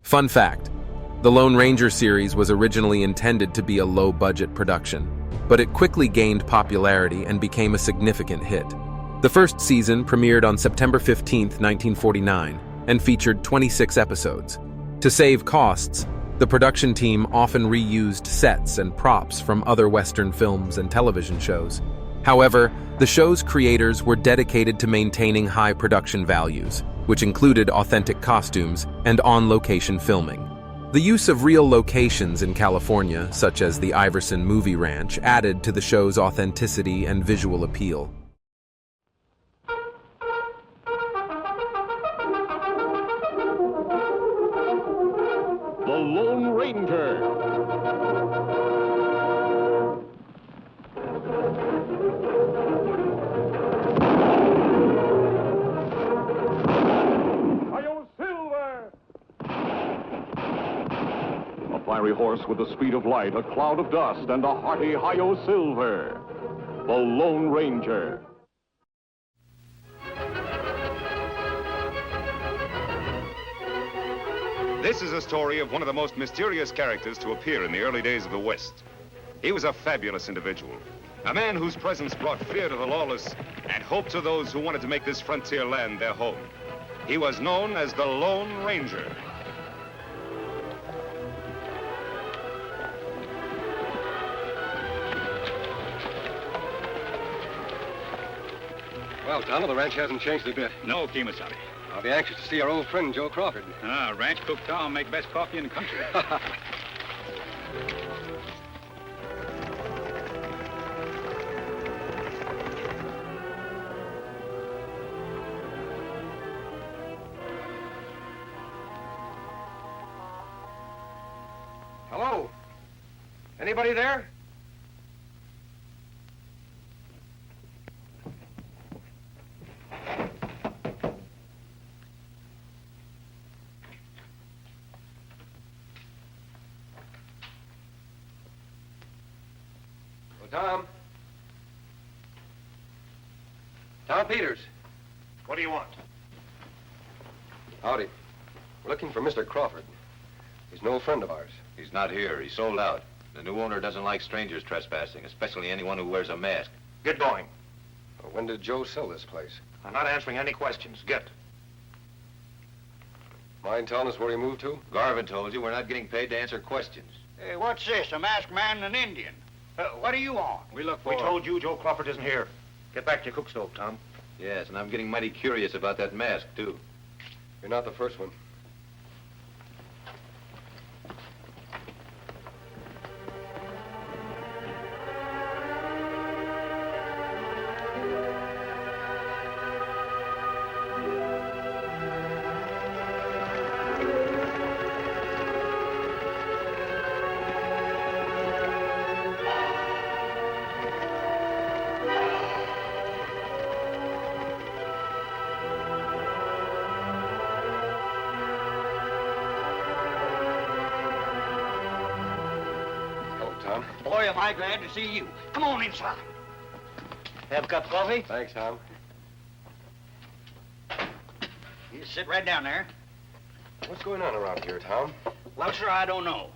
Fun fact, the Lone Ranger series was originally intended to be a low-budget production, but it quickly gained popularity and became a significant hit. The first season premiered on September 15, 1949, and featured 26 episodes. To save costs, the production team often reused sets and props from other Western films and television shows. However, the show's creators were dedicated to maintaining high production values, which included authentic costumes and on-location filming. The use of real locations in California, such as the Iverson Movie Ranch, added to the show's authenticity and visual appeal. The Lone Ranger. A fiery horse with the speed of light, a cloud of dust, and a hearty Hi-Yo Silver. The Lone Ranger. This is a story of one of the most mysterious characters to appear in the early days of the West. He was a fabulous individual, a man whose presence brought fear to the lawless and hope to those who wanted to make this frontier land their home. He was known as the Lone Ranger. Well, Tonto, the ranch hasn't changed a bit. No, Kemosabe. I'll be anxious to see our old friend, Joe Crawford. Ranch cook Tom make best coffee in the country. Hello? Anybody there? Tom? Tom Peters. What do you want? Howdy. We're looking for Mr. Crawford. He's an old friend of ours. He's not here. He's sold out. The new owner doesn't like strangers trespassing, especially anyone who wears a mask. Get going. Well, when did Joe sell this place? I'm not answering any questions. Get. Mind telling us where he moved to? Garvin told you we're not getting paid to answer questions. Hey, what's this? A masked man and an Indian? What are you on? We look for... We told you Joe Crawford isn't here. Get back to your cook stove, Tom. Yes, and I'm getting mighty curious about that mask, too. You're not the first one. Tom. Boy, am I glad to see you. Come on inside. Have a cup of coffee? Thanks, Tom. You sit right down there. What's going on around here, Tom? Well, sir, I don't know.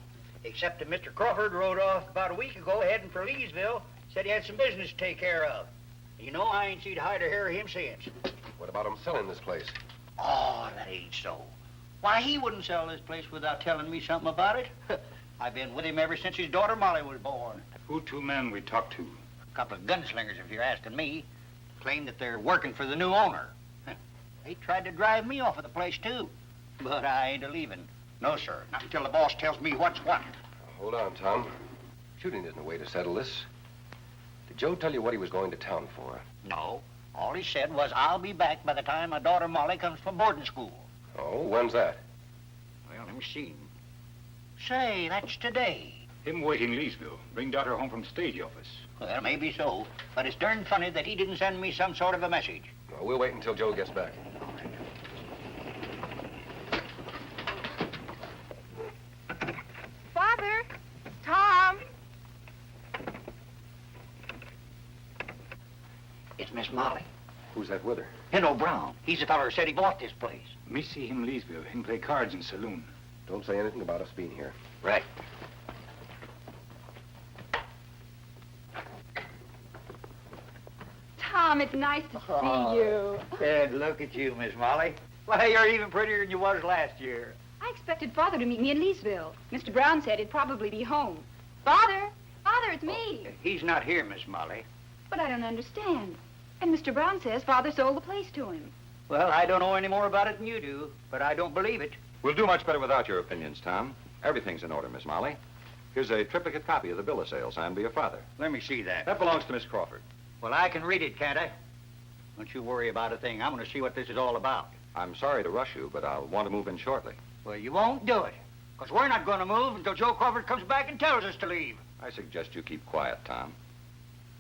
Except that Mr. Crawford rode off about a week ago heading for Leesville. Said he had some business to take care of. You know, I ain't seen hide or hair of him since. What about him selling this place? Oh, that ain't so. Why, he wouldn't sell this place without telling me something about it. I've been with him ever since his daughter Molly was born. Who two men we talked to? A couple of gunslingers, if you're asking me, claim that they're working for the new owner. They tried to drive me off of the place, too. But I ain't a-leaving. No, sir, not until the boss tells me what's what. Hold on, Tom. Shooting isn't a way to settle this. Did Joe tell you what he was going to town for? No. All he said was, I'll be back by the time my daughter Molly comes from boarding school. Oh, when's that? Well, let me see. Say, that's today. Him waiting Leesville. Bring daughter home from stage office. Well, maybe so. But it's darn funny that he didn't send me some sort of a message. Well, we'll wait until Joe gets back. Father! Tom! It's Miss Molly. Who's that with her? Hendo Brown. He's the feller who said he bought this place. Me see him Leesville. Him play cards in saloon. Don't say anything about us being here. Right. Tom, it's nice to see you. And look at you, Miss Molly. Why, you're even prettier than you was last year. I expected Father to meet me in Leesville. Mr. Brown said he'd probably be home. Father! Father, it's me. He's not here, Miss Molly. But I don't understand. And Mr. Brown says Father sold the place to him. Well, I don't know any more about it than you do, but I don't believe it. We'll do much better without your opinions, Tom. Everything's in order, Miss Molly. Here's a triplicate copy of the bill of sale signed by your father. Let me see that. That belongs to Miss Crawford. Well, I can read it, can't I? Don't you worry about a thing. I'm going to see what this is all about. I'm sorry to rush you, but I'll want to move in shortly. Well, you won't do it. Because we're not going to move until Joe Crawford comes back and tells us to leave. I suggest you keep quiet, Tom.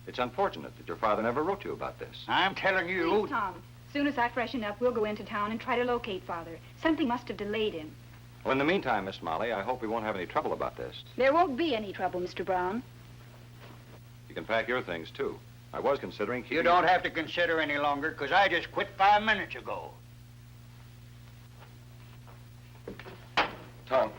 It's unfortunate that your father never wrote to you about this. I'm telling you. Please, Tom. As soon as I freshen up, we'll go into town and try to locate Father. Something must have delayed him. Well, in the meantime, Miss Molly, I hope we won't have any trouble about this. There won't be any trouble, Mr. Brown. You can pack your things, too. I was considering keeping... You don't have to consider any longer, because I just quit 5 minutes ago. Tom.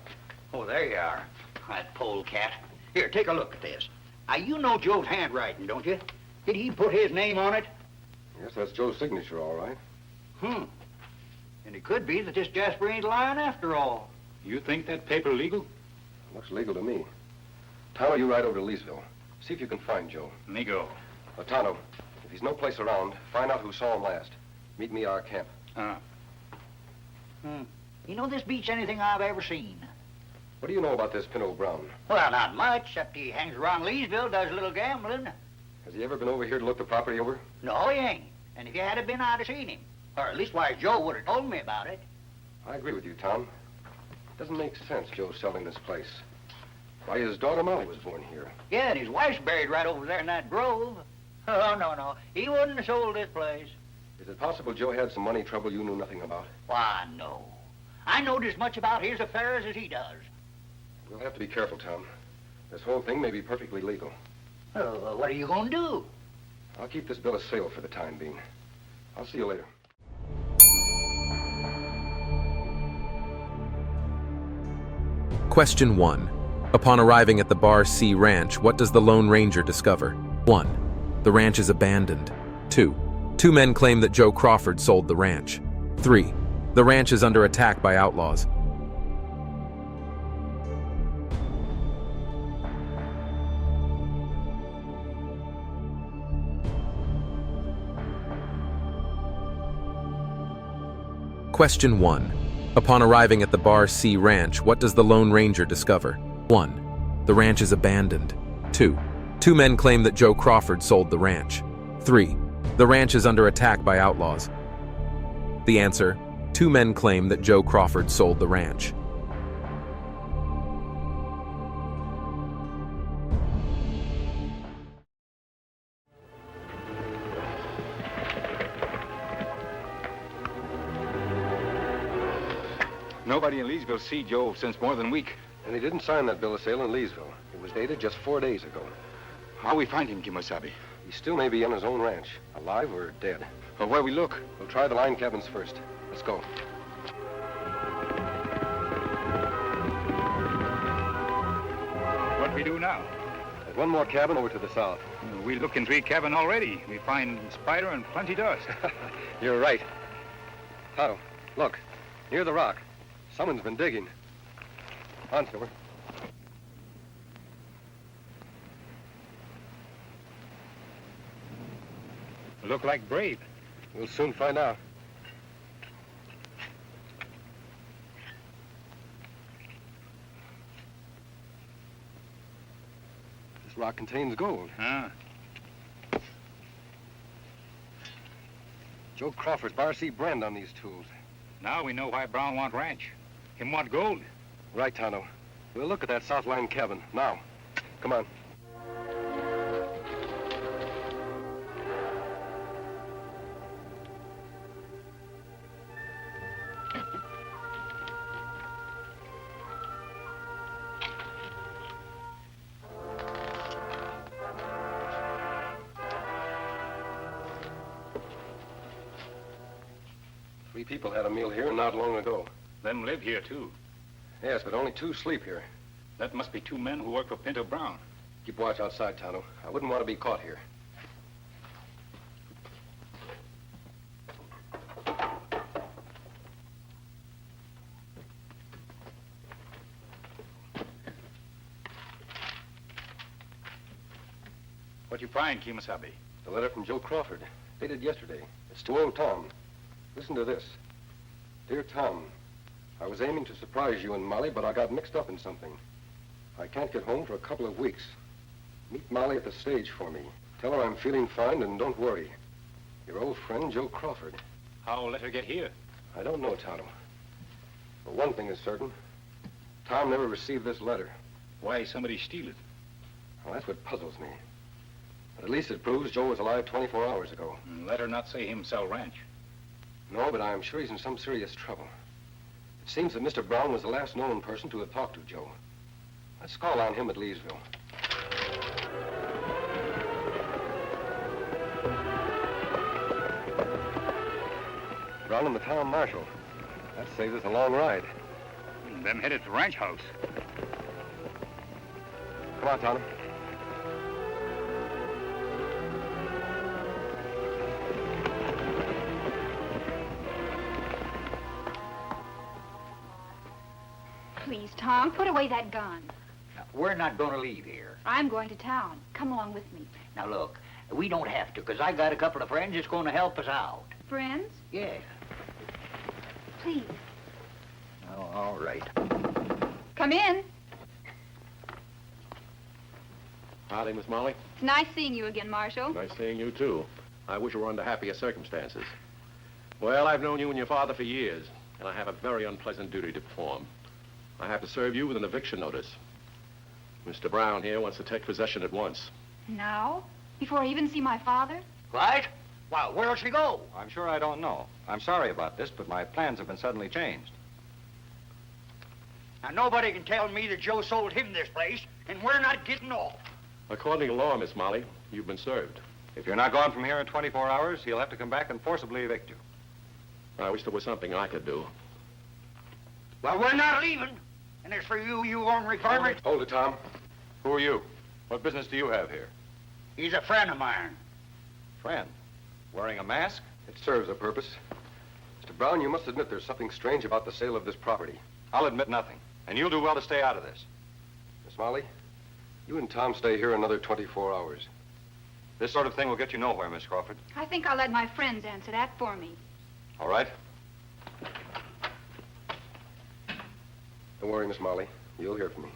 Oh, there you are. That polecat. Here, take a look at this. Now, you know Joe's handwriting, don't you? Did he put his name on it? Yes, that's Joe's signature, all right. And it could be that this Jasper ain't lying after all. You think that paper legal? Looks legal to me. Tonto, you ride over to Leesville. See if you can find Joe. Me go. Tonto, if he's no place around, find out who saw him last. Meet me at our camp. You know, this beats anything I've ever seen. What do you know about this Pinto Brown? Well, not much, except he hangs around Leesville, does a little gambling. Has he ever been over here to look the property over? No, he ain't. And if he had been, I'd have seen him. Or at least why Joe would have told me about it. I agree with you, Tom. Doesn't make sense, Joe selling this place. Why, his daughter Molly was born here. Yeah, and his wife's buried right over there in that grove. Oh, no. He wouldn't have sold this place. Is it possible Joe had some money trouble you knew nothing about? Why, no. I knowed as much about his affairs as he does. We'll have to be careful, Tom. This whole thing may be perfectly legal. Well, what are you going to do? I'll keep this bill of sale for the time being. I'll see you later. Question 1. Upon arriving at the Bar C Ranch, what does the Lone Ranger discover? 1. The ranch is abandoned. 2. Two men claim that Joe Crawford sold the ranch. 3. The ranch is under attack by outlaws. Question 1. Upon arriving at the Bar C Ranch, what does the Lone Ranger discover? 1. The ranch is abandoned. 2. Two men claim that Joe Crawford sold the ranch. 3. The ranch is under attack by outlaws. The answer: 2 men claim that Joe Crawford sold the ranch. Nobody in Leesville see Joe since more than a week. And he didn't sign that bill of sale in Leesville. It was dated just 4 days ago. How we find him, Kimosabe? He still may be on his own ranch, alive or dead. Or where we look? We'll try the line cabins first. Let's go. What we do now? There's one more cabin over to the south. We look in 3 cabin already. We find spider and plenty dust. You're right. Tonto, look. Near the rock. Someone's been digging. On, Silver. Look like brave. We'll soon find out. This rock contains gold. Joe Crawford's Bar C brand on these tools. Now we know why Brown want ranch. Him want gold. Right, Tonto. We'll look at that south line cabin now. Come on. Three people had a meal here not long ago. Them live here, too. Yes, but only 2 sleep here. That must be 2 men who work for Pinto Brown. Keep watch outside, Tonto. I wouldn't want to be caught here. What'd you find, Kimasabi? The letter from Joe Crawford, dated yesterday. It's to old Tom. Listen to this. Dear Tom, I was aiming to surprise you and Molly, but I got mixed up in something. I can't get home for a couple of weeks. Meet Molly at the stage for me. Tell her I'm feeling fine and don't worry. Your old friend, Joe Crawford. How'll let her get here? I don't know, Tonto. But one thing is certain. Tom never received this letter. Why somebody steal it? Well, that's what puzzles me. But at least it proves Joe was alive 24 hours ago. Let her not say him sell ranch. No, but I'm sure he's in some serious trouble. It seems that Mr. Brown was the last known person to have talked to Joe. Let's call on him at Leesville. Brown and the town marshal. That saves us a long ride. Them headed to ranch house. Come on, Tonto. Please, Tom, put away that gun. Now, we're not going to leave here. I'm going to town. Come along with me. Now, look, we don't have to, because I got a couple of friends that's going to help us out. Friends? Yeah. Please. Oh, all right. Come in. Howdy, Miss Molly. It's nice seeing you again, Marshal. Nice seeing you, too. I wish we were under happier circumstances. Well, I've known you and your father for years, and I have a very unpleasant duty to perform. I have to serve you with an eviction notice. Mr. Brown here wants to take possession at once. Now? Before I even see my father? Right? Well, where'll she go? I'm sure I don't know. I'm sorry about this, but my plans have been suddenly changed. Now, nobody can tell me that Joe sold him this place, and we're not getting off. According to law, Miss Molly, you've been served. If you're not gone from here in 24 hours, he'll have to come back and forcibly evict you. I wish there was something I could do. Well, we're not leaving. And as for you, you ornery varmint, Hold it, Tom. Who are you? What business do you have here? he's a friend of mine. Friend. Wearing a mask? It serves a purpose. Mr. Brown, you must admit there's something strange about the sale of this property. I'll admit nothing. And you'll do well to stay out of this. Miss Molly, you and Tom stay here another 24 hours. This sort of thing will get you nowhere, Miss Crawford. I think I'll let my friends answer that for me. All right? Don't worry, Miss Molly. You'll hear from me.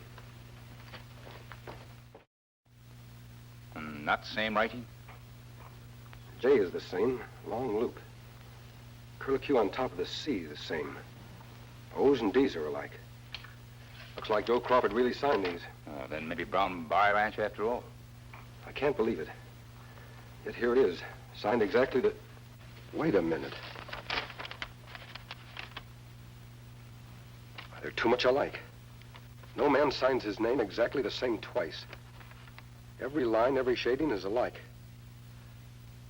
Not the same writing? J is the same, long loop. Curlicue on top of the C the same. O's and D's are alike. Looks like Joe Crawford really signed these. Then maybe Brown buy ranch after all. I can't believe it. Yet here it is, signed exactly the... Wait a minute. They're too much alike. No man signs his name exactly the same twice. Every line, every shading is alike.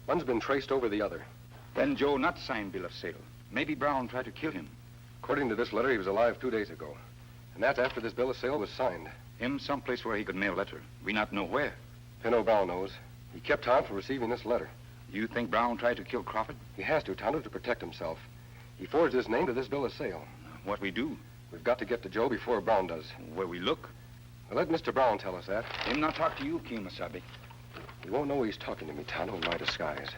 One's been traced over the other. Then Joe not signed bill of sale. Maybe Brown tried to kill him. According to this letter, he was alive 2 days ago. And that's after this bill of sale was signed. Him someplace where he could mail letter. We not know where. Pinto Brown knows. He kept Tom from receiving this letter. You think Brown tried to kill Crawford? He has to, Tonto, to protect himself. He forged his name to this bill of sale. What we do? We've got to get to Joe before Brown does. Where we look? Now, let Mr. Brown tell us that. Him not talk to you, Kimasabi. He won't know he's talking to me, Tonto, in my disguise.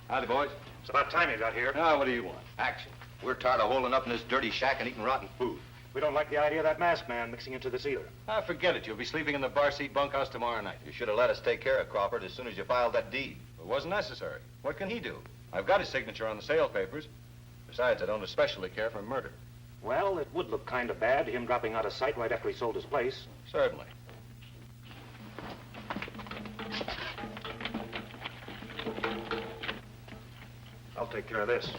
Howdy, boys. It's about time you got here. Now, what do you want? Action. We're tired of holding up in this dirty shack and eating rotten food. We don't like the idea of that masked man mixing into the sealer. Ah, forget it. You'll be sleeping in the bar seat bunkhouse tomorrow night. You should have let us take care of Crawford as soon as you filed that deed. It wasn't necessary. What can he do? I've got his signature on the sale papers. Besides, I don't especially care for murder. Well, it would look kind of bad, him dropping out of sight right after he sold his place. Certainly. I'll take care of this.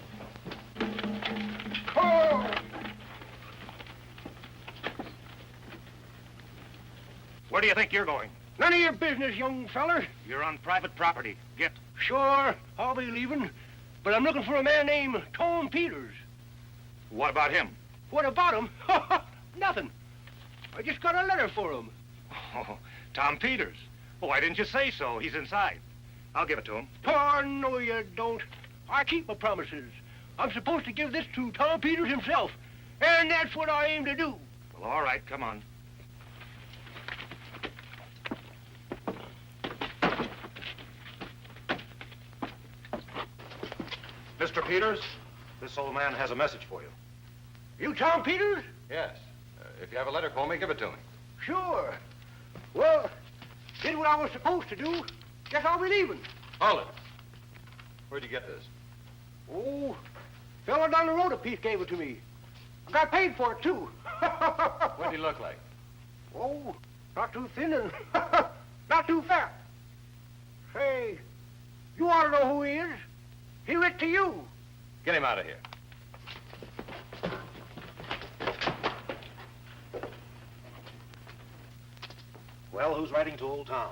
Where do you think you're going? None of your business, young feller. You're on private property. Get. Sure, I'll be leaving. But I'm looking for a man named Tom Peters. What about him? What about him? Nothing. I just got a letter for him. Oh, Tom Peters. Oh, why didn't you say so? He's inside. I'll give it to him. Oh, no, you don't. I keep my promises. I'm supposed to give this to Tom Peters himself. And that's what I aim to do. Well, all right, come on. Mr. Peters, this old man has a message for you. You Tom Peters? Yes. If you have a letter for me, give it to me. Sure. Well, did what I was supposed to do. Guess I'll be leaving. Hold it. Where'd you get this? Oh, fella down the road a piece gave it to me. I got paid for it, too. What'd he look like? Oh, not too thin and not too fat. Say, you ought to know who he is. He writ to you. Get him out of here. Well, who's writing to old Tom?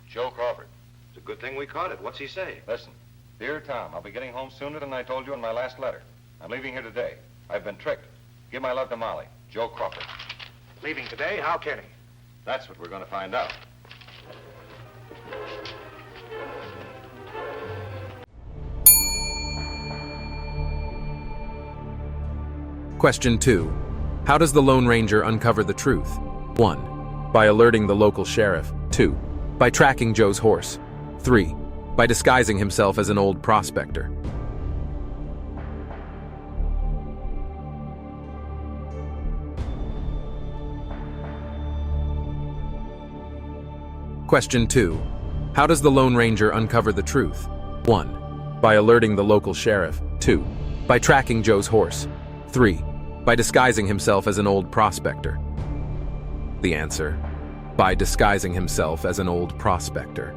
Joe Crawford. It's a good thing we caught it. What's he say? Listen. Dear Tom, I'll be getting home sooner than I told you in my last letter. I'm leaving here today. I've been tricked. Give my love to Molly. Joe Crawford. Leaving today? How can he? That's what we're going to find out. Question 2. How does the Lone Ranger uncover the truth? 1. By alerting the local sheriff. 2. By tracking Joe's horse. 3. By disguising himself as an old prospector. Question 2. How does the Lone Ranger uncover the truth? 1. By alerting the local sheriff. 2. By tracking Joe's horse. 3. By disguising himself as an old prospector. The answer: by disguising himself as an old prospector.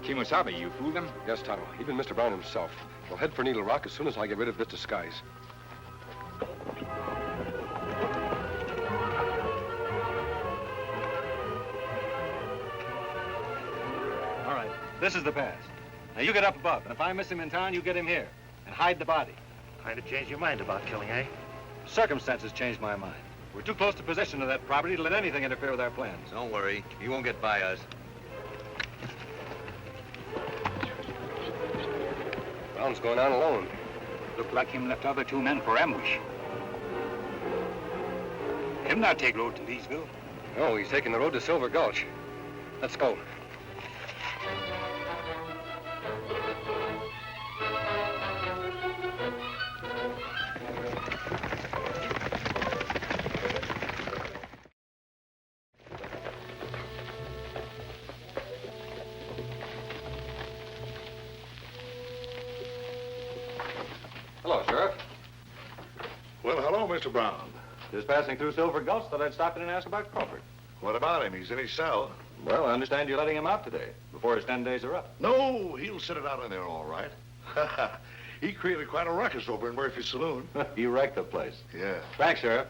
Kimosabe, you fooled him? Yes, Tonto. Even Mr. Brown himself. We'll head for Needle Rock as soon as I get rid of this disguise. All right, this is the pass. Now you get up above, and if I miss him in town, you get him here. And hide the body. Kind of changed your mind about killing, eh? Circumstances changed my mind. We're too close to possession of that property to let anything interfere with our plans. Don't worry. He won't get by us. Brown's going on alone. Looked like him left other 2 men for ambush. Him not take road to Leesville. No, he's taking the road to Silver Gulch. Let's go. Hello, Sheriff. Well, hello, Mr. Brown. Just passing through Silver Gulch, thought I'd stop in and ask about Crawford. What about him? He's in his cell. Well, I understand you're letting him out today, before his 10 days are up. No, he'll sit it out in there all right. He created quite a ruckus over in Murphy's saloon. You wrecked the place. Yeah. Thanks, Sheriff.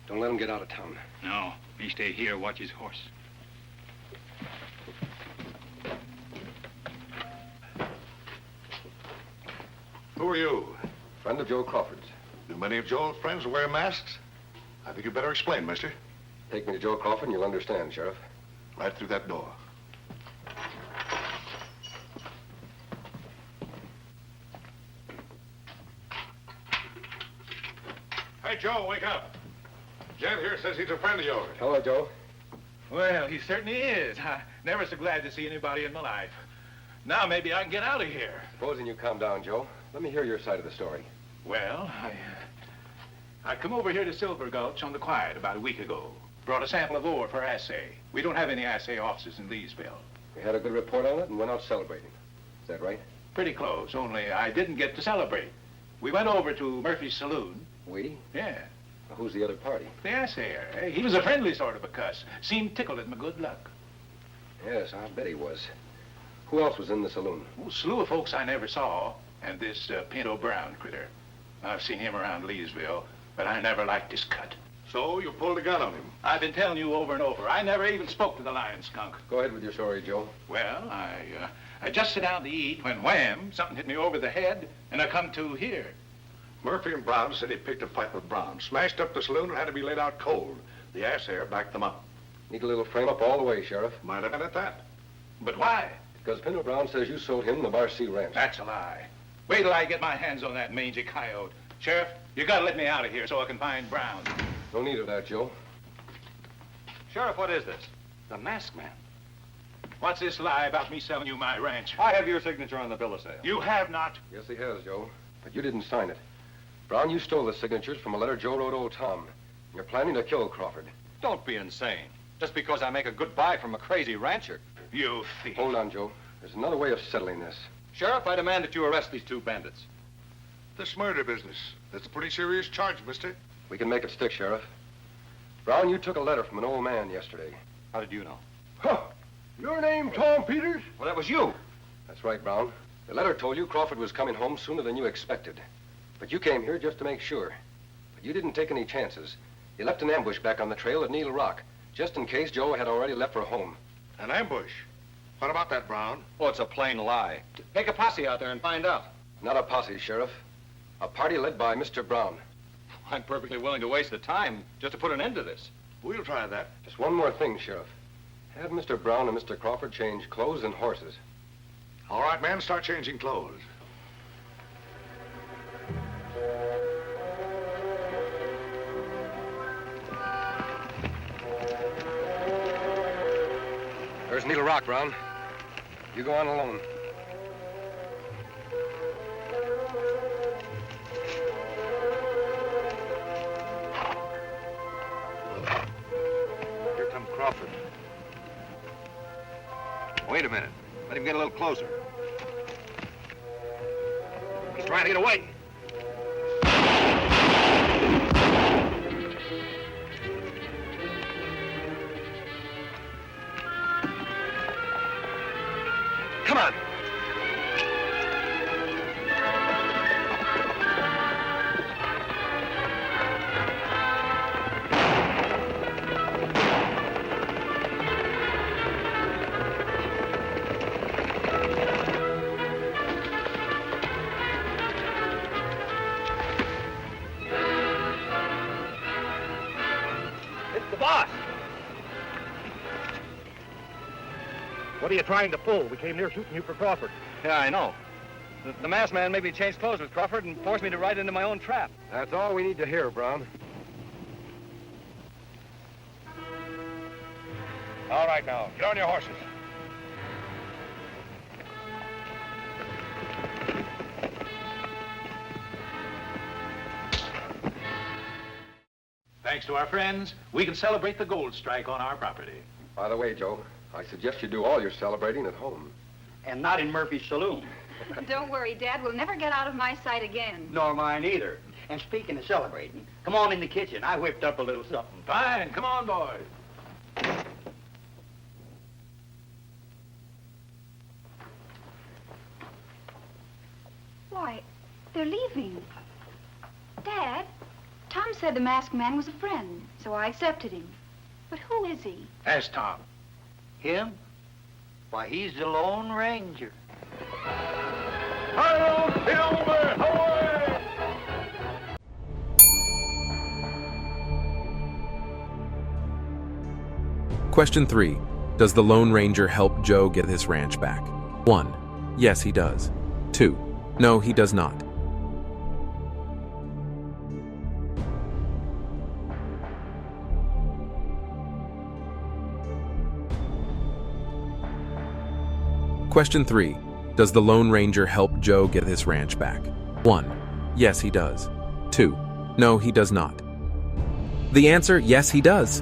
Don't let him get out of town. No, he stay here, watch his horse. Who are you? Friend of Joe Crawford's. Do many of Joe's friends wear masks? I think you'd better explain, mister. Take me to Joe Crawford and you'll understand, Sheriff. Right through that door. Hey, Joe, wake up. Jan here says he's a friend of yours. Hello, Joe. Well, he certainly is. I'm never so glad to see anybody in my life. Now maybe I can get out of here. Supposing you calm down, Joe. Let me hear your side of the story. Well, I come over here to Silver Gulch on the quiet about a week ago. Brought a sample of ore for assay. We don't have any assay offices in Leesville. We had a good report on it and went out celebrating. Is that right? Pretty close, only I didn't get to celebrate. We went over to Murphy's saloon. We? Yeah. Well, who's the other party? The assayer. He was a friendly sort of a cuss. Seemed tickled at my good luck. Yes, I bet he was. Who else was in the saloon? A slew of folks I never saw, and this Pinto Brown critter. I've seen him around Leesville, but I never liked his cut. So you pulled a gun on him? I've been telling you over and over. I never even spoke to the lion skunk. Go ahead with your story, Joe. Well, I just sat down to eat when wham, something hit me over the head, and I come to here. Murphy and Brown said he picked a fight with Brown, smashed up the saloon, and had to be laid out cold. The assayer backed them up. Need a little frame-up all the way, Sheriff. Might have been at that. But why? Because Pinto Brown says you sold him the Marcy Ranch. That's a lie. Wait till I get my hands on that mangy coyote. Sheriff, you gotta let me out of here so I can find Brown. No need of that, Joe. Sheriff, what is this? The masked man. What's this lie about me selling you my ranch? I have your signature on the bill of sale. You have not. Yes, he has, Joe. But you didn't sign it. Brown, you stole the signatures from a letter Joe wrote old Tom. You're planning to kill Crawford. Don't be insane. Just because I make a good buy from a crazy rancher. You thief. Hold on, Joe. There's another way of settling this. Sheriff, I demand that you arrest these two bandits. This murder business, that's a pretty serious charge, mister. We can make it stick, Sheriff. Brown, you took a letter from an old man yesterday. How did you know? Huh. Your name Tom Peters? Well, that was you. That's right, Brown. The letter told you Crawford was coming home sooner than you expected. But you came here just to make sure. But you didn't take any chances. You left an ambush back on the trail at Needle Rock, just in case Joe had already left for home. An ambush? What about that, Brown? Oh, it's a plain lie. Take a posse out there and find out. Not a posse, Sheriff. A party led by Mr. Brown. I'm perfectly willing to waste the time just to put an end to this. We'll try that. Just one more thing, Sheriff. Have Mr. Brown and Mr. Crawford change clothes and horses. All right, man, start changing clothes. There's Needle Rock, Brown. You go on alone. Here comes Crawford. Wait a minute. Let him get a little closer. He's trying to get away. Come on. It's the boss. What are you trying to pull? We came near shooting you for Crawford. Yeah, I know. The masked man made me change clothes with Crawford and forced me to ride into my own trap. That's all we need to hear, Brown. All right, now, get on your horses. Thanks to our friends, we can celebrate the gold strike on our property. By the way, Joe, I suggest you do all your celebrating at home. And not in Murphy's saloon. Don't worry, Dad. We'll never get out of my sight again. Nor mine either. And speaking of celebrating, come on in the kitchen. I whipped up a little something. Fine, come on, boys. Why, they're leaving. Dad, Tom said the masked man was a friend, so I accepted him. But who is he? Ask Tom. Him? Why, he's the Lone Ranger. Question 3. Does the Lone Ranger help Joe get his ranch back? 1. Yes, he does. 2. No, he does not. Question 3. Does the Lone Ranger help Joe get his ranch back? 1. Yes, he does. 2. No, he does not. The answer, yes, he does.